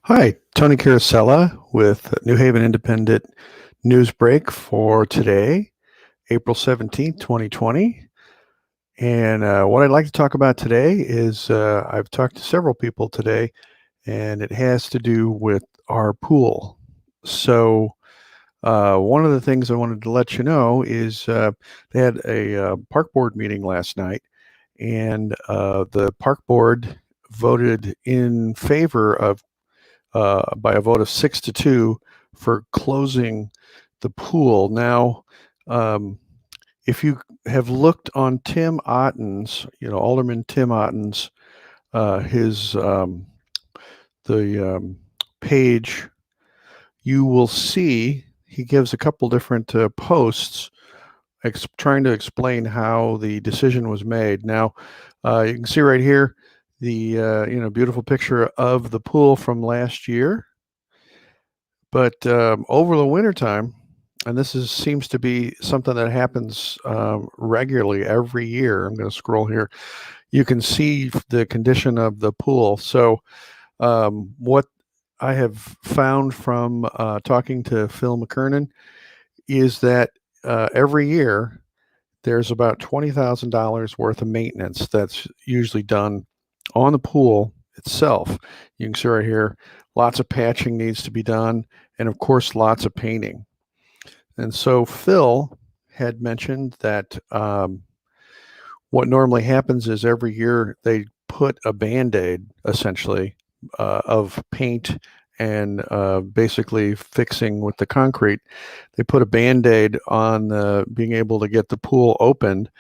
Hi, Tony Carosella with New Haven Independent Newsbreak for today, April 17th, 2020. And what I'd like to talk about today is I've talked to several people today, and it has to do with our pool. So, one of the things I wanted to let you know is they had a park board meeting last night, and the park board voted in favor of by a vote of 6-2 for closing the pool. Now, um, if you have looked on Tim Otten's, Alderman Tim Otten's, his the page, you will see he gives a couple different posts trying to explain how the decision was made. Now, you can see right here the beautiful picture of the pool from last year. But over the wintertime, and seems to be something that happens regularly every year. I'm going to scroll here. You can see the condition of the pool. So what I have found from talking to Phil McKernan is that every year there's about $20,000 worth of maintenance that's usually done on the pool itself. You can see right here, lots of patching needs to be done, and of course, lots of painting. And so Phil had mentioned that what normally happens is every year they put a Band-Aid, essentially, of paint and basically fixing with the concrete. They put a Band-Aid on being able to get the pool opened.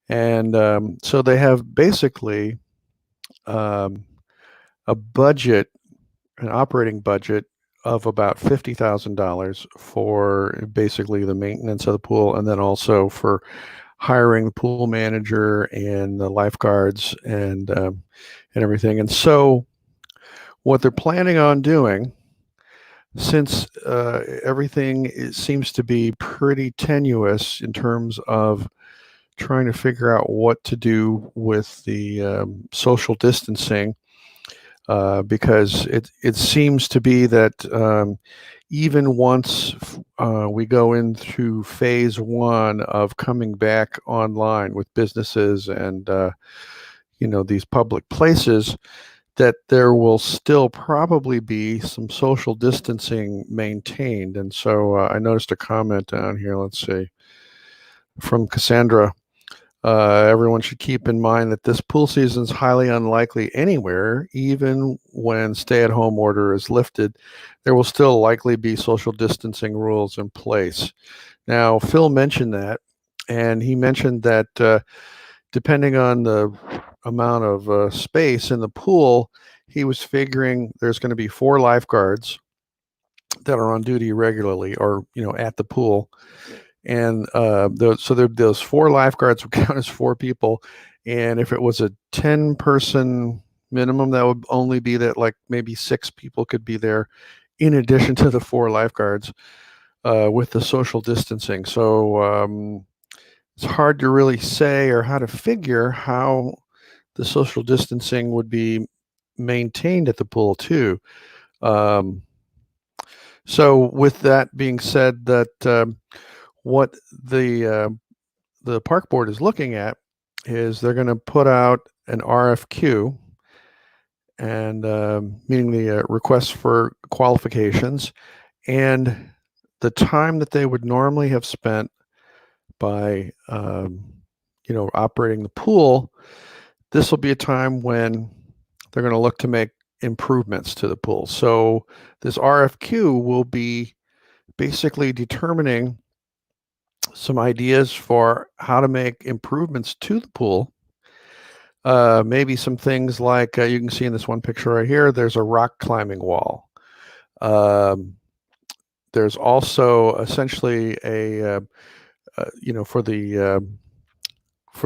And so they have basically um, a budget, an operating budget of about $50,000 for basically the maintenance of the pool, and then also for hiring the pool manager and the lifeguards and everything. And so, what they're planning on doing, since everything seems to be pretty tenuous in terms of trying to figure out what to do with the social distancing, because it seems to be that even once we go into phase one of coming back online with businesses and these public places, that there will still probably be some social distancing maintained. And so I noticed a comment down here. Let's see, from Cassandra. Everyone should keep in mind that this pool season is highly unlikely anywhere. Even when stay-at-home order is lifted, there will still likely be social distancing rules in place. Now, Phil mentioned that, and he mentioned that depending on the amount of space in the pool, he was figuring there's going to be 4 lifeguards that are on duty regularly, or at the pool. And those 4 lifeguards would count as 4 people. And if it was a 10-person minimum, that would only be that like maybe 6 people could be there in addition to the 4 lifeguards with the social distancing. So it's hard to really say or how to figure how the social distancing would be maintained at the pool too. Um, so with that being said, that what the park board is looking at is they're going to put out an RFQ, and meaning the request for qualifications, and the time that they would normally have spent by operating the pool. This will be a time when they're going to look to make improvements to the pool. So this RFQ will be basically determining some ideas for how to make improvements to the pool. Maybe some things like you can see in this one picture right here, there's a rock climbing wall. There's also essentially for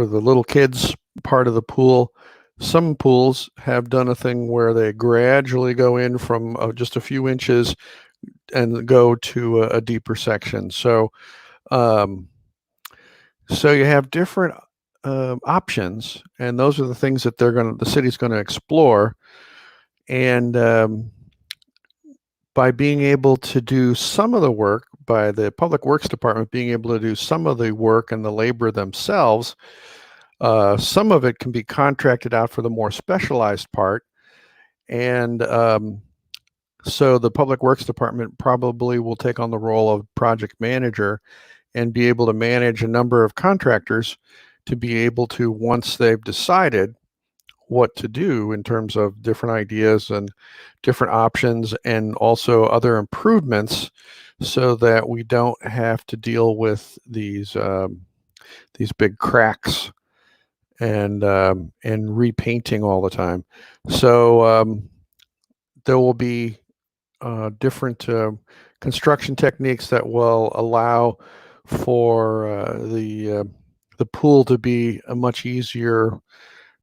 the little kids part of the pool, some pools have done a thing where they gradually go in from just a few inches and go to a deeper section. So you have different options, and those are the things that the city's going to explore. And by being able to do some of the work, by the Public Works Department being able to do some of the work and the labor themselves, some of it can be contracted out for the more specialized part. And so the Public Works Department probably will take on the role of project manager and be able to manage a number of contractors to be able to, once they've decided what to do in terms of different ideas and different options and also other improvements, so that we don't have to deal with these big cracks and repainting all the time. So there will be different construction techniques that will allow for the pool to be a much easier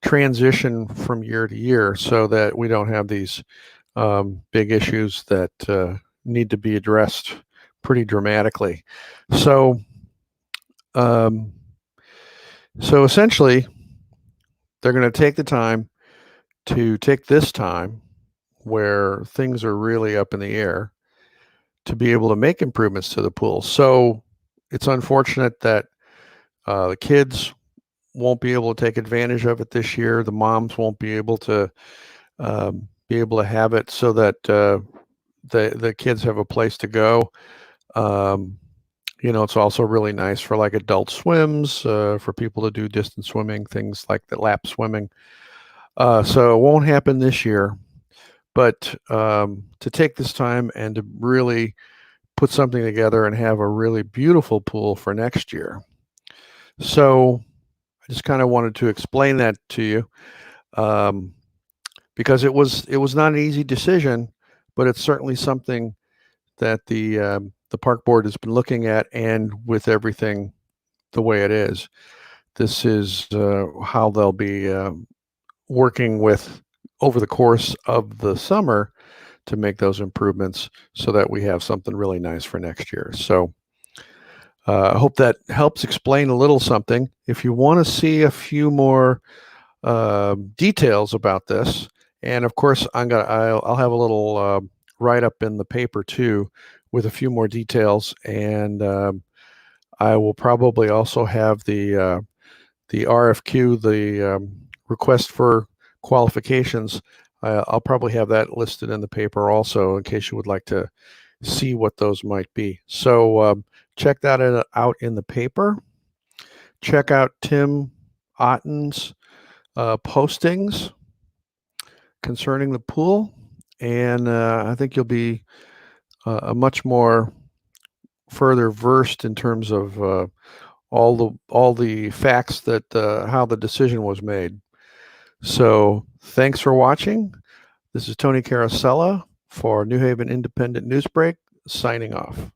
transition from year to year, so that we don't have these big issues that need to be addressed pretty dramatically. So essentially, they're going to take the time to take this time where things are really up in the air to be able to make improvements to the pool. So it's unfortunate that the kids won't be able to take advantage of it this year. The moms won't be able to have it, so that the kids have a place to go. It's also really nice for like adult swims, for people to do distance swimming, things like the lap swimming. So it won't happen this year, but to take this time and to really put something together and have a really beautiful pool for next year. So I just kind of wanted to explain that to you, because it was not an easy decision, but it's certainly something that the park board has been looking at, and with everything the way it is, this is how they'll be working with over the course of the summer to make those improvements, so that we have something really nice for next year. So I hope that helps explain a little something. If you want to see a few more details about this, and of course I'll have a little write-up in the paper too with a few more details, and I will probably also have the RFQ, the request for qualifications. I'll probably have that listed in the paper also, in case you would like to see what those might be. So check that out in the paper. Check out Tim Otten's postings concerning the pool, and I think you'll be a much more further versed in terms of all the facts that how the decision was made. So thanks for watching. This is Tony Carosella for New Haven Independent Newsbreak, signing off.